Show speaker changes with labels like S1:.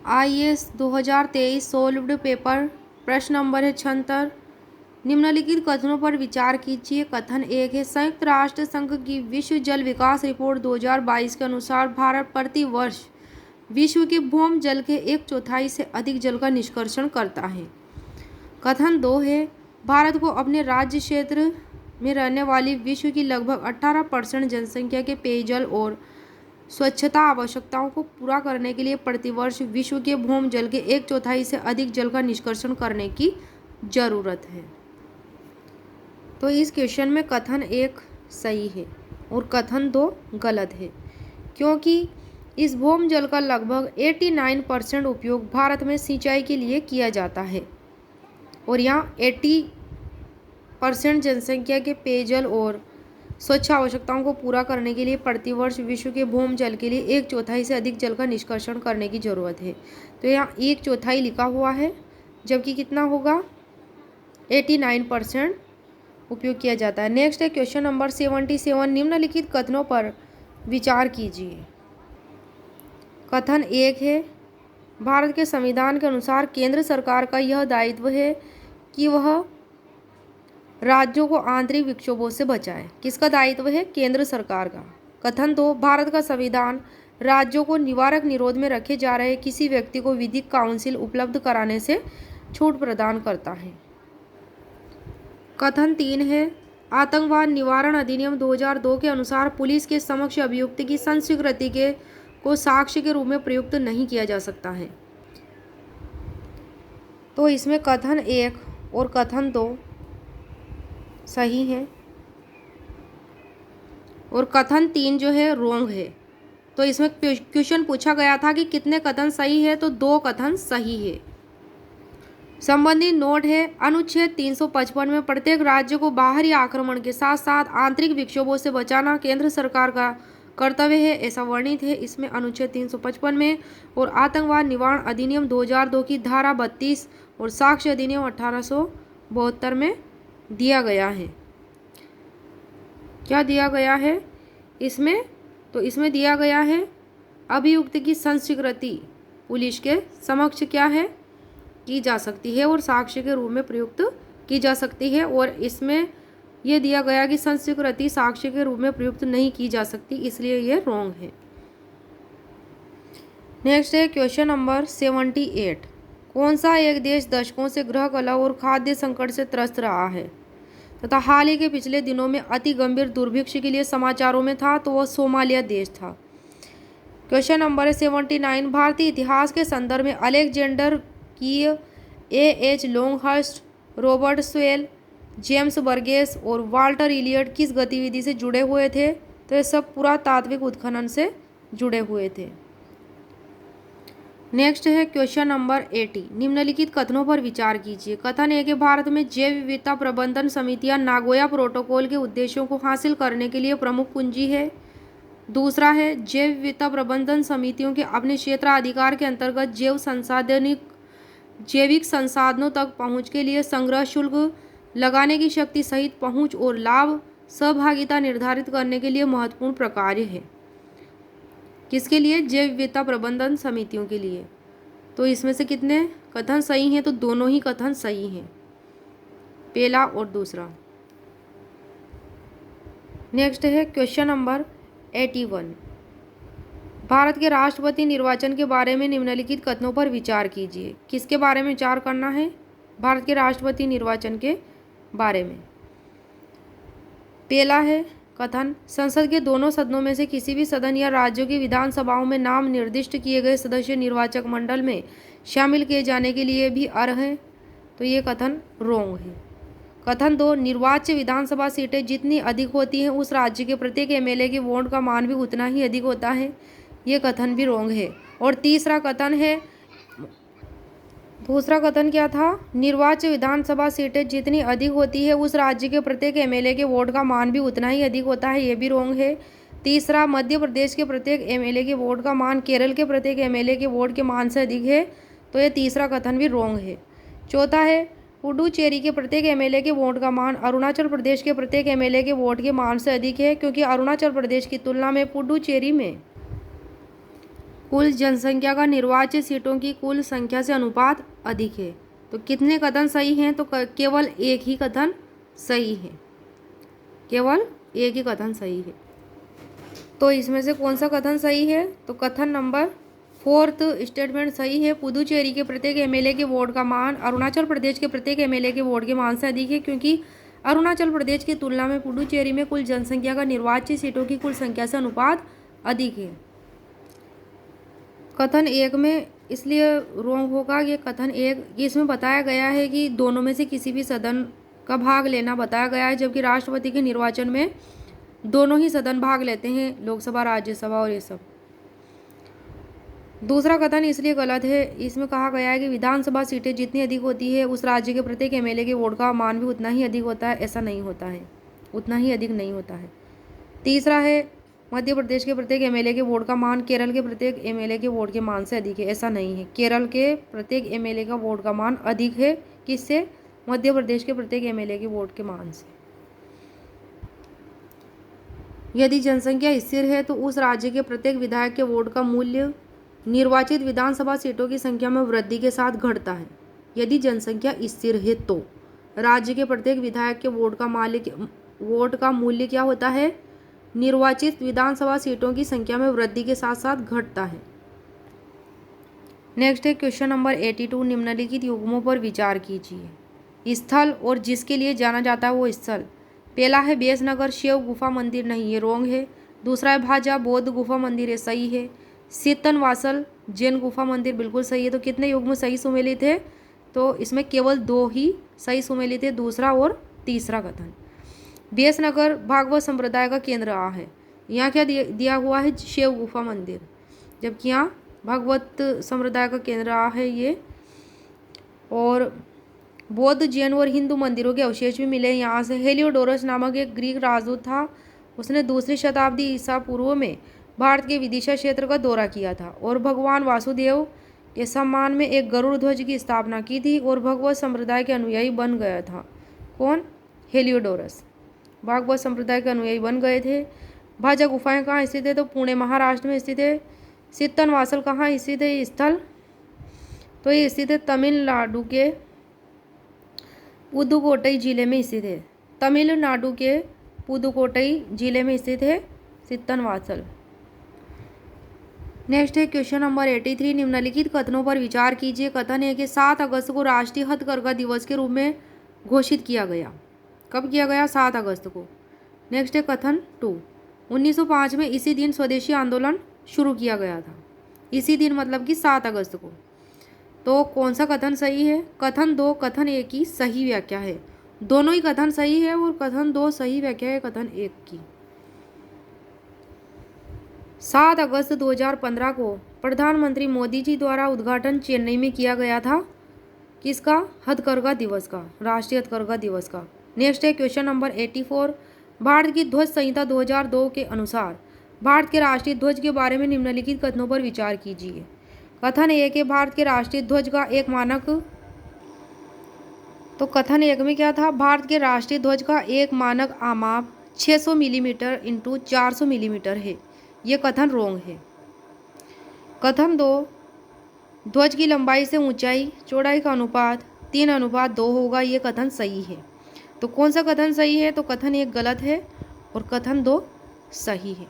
S1: IAS 2023 solved paper. प्रश्न number है 76। निम्नलिखित कथनों पर विचार कीजिए। कथन 1 है, संयुक्त राष्ट्र संघ की विश्व जल विकास रिपोर्ट 2022 के अनुसार भारत प्रति वर्ष विश्व के भौम जल के 1/4 से अधिक जल का निष्कर्षण करता है। कथन 2 है, भारत को अपने राज्य क्षेत्र में रहने वाली विश्व की लगभग 18% जनसंख्या के पेयजल और स्वच्छता आवश्यकताओं को पूरा करने के लिए प्रतिवर्ष विश्व के भौम जल के 1/4 से अधिक जल का निष्कर्षण करने की जरूरत है। तो इस क्वेश्चन में कथन 1 सही है और कथन 2 गलत है, क्योंकि इस भौम जल का लगभग 89% उपयोग भारत में सिंचाई के लिए किया जाता है और यहाँ 80% जनसंख्या के पेयजल और स्वच्छ आवश्यकताओं को पूरा करने के लिए प्रतिवर्ष विश्व के भौम जल के लिए 1/4 से अधिक जल का निष्कर्षण करने की जरूरत है। तो यहाँ 1/4 लिखा हुआ है, जबकि कितना होगा 89% उपयोग किया जाता है। नेक्स्ट है क्वेश्चन नंबर 77। निम्नलिखित कथनों पर विचार कीजिए। कथन 1 है, भारत के संविधान के अनुसार केंद्र सरकार का यह दायित्व है कि वह राज्यों को आंतरिक विक्षोभों से बचाए। किसका दायित्व है? केंद्र सरकार का। कथन 2, भारत का संविधान राज्यों को निवारक निरोध में रखे जा रहे किसी व्यक्ति को विधिक काउंसिल उपलब्ध कराने से छूट प्रदान करता है। कथन 3 है, आतंकवाद निवारण अधिनियम 2002 के अनुसार पुलिस के समक्ष अभियुक्त की संस्वीकृति को साक्ष्य के रूप में प्रयुक्त नहीं किया जा सकता है। तो इसमें कथन 1 और कथन 2 सही है और कथन 3 जो है रॉन्ग है। तो इसमें क्वेश्चन पूछा गया था कि कितने कथन सही है, तो 2 कथन सही है। संबंधित नोट है, अनुच्छेद 355 में प्रत्येक राज्य को बाहरी आक्रमण के साथ साथ आंतरिक विक्षोभों से बचाना केंद्र सरकार का कर्तव्य है, ऐसा वर्णित है इसमें अनुच्छेद 355 में। और आतंकवाद निवारण अधिनियम 2002 की धारा 32 और साक्ष्य अधिनियम 1872 में दिया गया है। क्या दिया गया है इसमें? तो इसमें दिया गया है अभियुक्त की संस्वीकृति पुलिस के समक्ष क्या है की जा सकती है और साक्ष्य के रूप में प्रयुक्त की जा सकती है, और इसमें यह दिया गया कि संस्वीकृति साक्ष्य के रूप में प्रयुक्त नहीं की जा सकती, इसलिए यह रॉन्ग है। नेक्स्ट है क्वेश्चन नंबर 78। कौन सा एक देश दशकों से गृह कलह और खाद्य संकट से त्रस्त रहा है तथा हाल ही के पिछले दिनों में अति गंभीर दुर्भिक्ष के लिए समाचारों में था, तो वह सोमालिया देश था। क्वेश्चन नंबर है 79। भारतीय इतिहास के संदर्भ में अलेक्जेंडर की A.H. Longhurst, Robert swell, James Burgess और वाल्टर इलियट किस गतिविधि से जुड़े हुए थे? तो ये सब पुरातात्विक उत्खनन से जुड़े हुए थे। नेक्स्ट है क्वेश्चन नंबर 80। निम्नलिखित कथनों पर विचार कीजिए। कथन 1 है, भारत में जैव विविधता प्रबंधन समितियां नागोया प्रोटोकॉल के उद्देश्यों को हासिल करने के लिए प्रमुख कुंजी है। दूसरा है, जैव विविधता प्रबंधन समितियों के अपने क्षेत्राधिकार के अंतर्गत जैविक संसाधनों तक पहुंच के लिए संग्रह शुल्क लगाने की शक्ति सहित पहुंच और लाभ सहभागिता निर्धारित करने के लिए महत्वपूर्ण प्रक्रिया है। किसके लिए? जैव विविधता प्रबंधन समितियों के लिए। तो इसमें से कितने कथन सही हैं? तो दोनों ही कथन सही हैं, पहला और दूसरा। नेक्स्ट है क्वेश्चन नंबर 81। भारत के राष्ट्रपति निर्वाचन के बारे में निम्नलिखित कथनों पर विचार कीजिए। किसके बारे में विचार करना है? भारत के राष्ट्रपति निर्वाचन के बारे में। पहला है कथन, संसद के दोनों सदनों में से किसी भी सदन या राज्यों की विधानसभाओं में नाम निर्दिष्ट किए गए सदस्य निर्वाचक मंडल में शामिल किए जाने के लिए भी अर्ह हैं। तो ये कथन रॉन्ग है। कथन 2, निर्वाच्य विधानसभा सीटें जितनी अधिक होती हैं उस राज्य के प्रत्येक एमएलए के वोट का मान भी उतना ही अधिक होता है। ये कथन भी रॉन्ग है। और तीसरा कथन है, दूसरा कथन क्या था? निर्वाच्य विधानसभा सीटें जितनी अधिक होती है उस राज्य के प्रत्येक एमएलए के वोट का मान भी उतना ही अधिक होता है। ये भी रॉन्ग है। तीसरा, मध्य प्रदेश के प्रत्येक एमएलए के वोट का मान केरल के प्रत्येक एमएलए के वोट के मान से अधिक है। तो ये तीसरा कथन भी रॉन्ग है। चौथा है, पुडुचेरी के प्रत्येक एमएलए के वोट का मान अरुणाचल प्रदेश के प्रत्येक एमएलए के वोट के मान से अधिक है, क्योंकि अरुणाचल प्रदेश की तुलना में पुडुचेरी में कुल जनसंख्या का निर्वाचित सीटों की कुल संख्या से अनुपात अधिक है। तो कितने कथन सही हैं? तो केवल एक ही कथन सही है, केवल एक ही कथन सही है। तो इसमें से कौन सा कथन सही है? तो कथन नंबर 4 स्टेटमेंट सही है। पुदुचेरी के प्रत्येक एमएलए के वोट का मान अरुणाचल प्रदेश के प्रत्येक एमएलए के वोट के मान से अधिक है, क्योंकि अरुणाचल प्रदेश की तुलना में पुडुचेरी में कुल जनसंख्या का निर्वाचित सीटों की कुल संख्या से अनुपात अधिक है। कथन 1 में इसलिए रॉन्ग होगा ये कथन 1, इसमें बताया गया है कि दोनों में से किसी भी सदन का भाग लेना बताया गया है, जबकि राष्ट्रपति के निर्वाचन में दोनों ही सदन भाग लेते हैं, लोकसभा राज्यसभा और ये सब। दूसरा कथन इसलिए गलत है, इसमें कहा गया है कि विधानसभा सीटें जितनी अधिक होती है उस राज्य के प्रत्येक एमएलए के वोट का मान भी उतना ही अधिक होता है। ऐसा नहीं होता है, उतना ही अधिक नहीं होता है। तीसरा है मध्य प्रदेश के प्रत्येक एमएलए के वोट का मान केरल के प्रत्येक एमएलए के वोट के मान से अधिक है। ऐसा नहीं है, केरल के प्रत्येक एमएलए का वोट का मान अधिक है, किससे? मध्य प्रदेश के प्रत्येक एमएलए के वोट के मान से। यदि जनसंख्या स्थिर है तो उस राज्य के प्रत्येक विधायक के वोट का मूल्य निर्वाचित विधानसभा सीटों की संख्या में वृद्धि के साथ घटता है। यदि जनसंख्या स्थिर है तो राज्य के प्रत्येक विधायक के वोट का मूल्य क्या होता है? निर्वाचित विधानसभा सीटों की संख्या में वृद्धि के साथ साथ घटता है। नेक्स्ट है क्वेश्चन नंबर 82, निम्नलिखित युग्मों पर विचार कीजिए। स्थल और जिसके लिए जाना जाता है वो स्थल। पहला है बेसनगर शिव गुफा मंदिर, नहीं ये रॉन्ग है। दूसरा है भाजा बौद्ध गुफा मंदिर, ये सही है। सीतनवासल जैन गुफा मंदिर बिल्कुल सही है। तो कितने युग्म सही सुमेलित है? तो इसमें केवल 2 ही सही सुमेलित है, दूसरा और तीसरा कथन। बेसनगर भागवत संप्रदाय का केंद्र आ है, यहाँ क्या दिया हुआ है? शिव गुफा मंदिर, जबकि यहाँ भागवत संप्रदाय का केंद्र आ है ये। और बौद्ध जैन और हिंदू मंदिरों के अवशेष भी मिले यहाँ से। हेलियोडोरस नामक एक ग्रीक राजदूत था, उसने 2री शताब्दी ईसा पूर्व में भारत के विदिशा क्षेत्र का दौरा किया था और भगवान वासुदेव के सम्मान में एक गरुड़ ध्वज की स्थापना की थी और भगवत संप्रदाय के अनुयायी बन गया था। कौन? हेलियोडोरस भागवत संप्रदाय के अनुयायी बन गए थे। भाजा गुफाएं कहाँ स्थित है? तो पुणे महाराष्ट्र में स्थित है। सीतनवासल कहाँ स्थित है स्थल? तो ये स्थित है तमिलनाडु के पुदुकोट्टई जिले में स्थित है। तमिलनाडु के पुदुकोट्टई जिले में स्थित है सीतनवासल। नेक्स्ट है क्वेश्चन नंबर 83, निम्नलिखित कथनों पर विचार कीजिए। कथन 1 के 7 अगस्त को राष्ट्रीय हथकरघा दिवस के रूप में घोषित किया गया। कब किया गया? 7 अगस्त को। नेक्स्ट है कथन 2, 1905 में इसी दिन स्वदेशी आंदोलन शुरू किया गया था। इसी दिन मतलब कि 7 अगस्त को। तो कौन सा कथन सही है? कथन 2 कथन 1 की सही व्याख्या है। दोनों ही कथन सही है और कथन 2 सही व्याख्या है कथन 1 की। 7 अगस्त 2015 को प्रधानमंत्री मोदी जी द्वारा उद्घाटन चेन्नई में किया गया था। किसका? हथकरघा दिवस का, राष्ट्रीय हथकरघा दिवस का। नेक्स्ट है क्वेश्चन नंबर 84, भारत की ध्वज संहिता 2002 के अनुसार भारत के राष्ट्रीय ध्वज के बारे में निम्नलिखित कथनों पर विचार कीजिए। कथन 1 है भारत के राष्ट्रीय ध्वज का एक मानक। तो कथन 1 में क्या था? भारत के राष्ट्रीय ध्वज का एक मानक आमाप 600 मिलीमीटर इंटू 400 मिलीमीटर है। ये कथन रॉन्ग है। कथन 2, ध्वज की लंबाई से ऊंचाई चौड़ाई का अनुपात 3:2 होगा। ये कथन सही है। तो कौन सा कथन सही है? तो कथन 1 गलत है और कथन 2 सही है।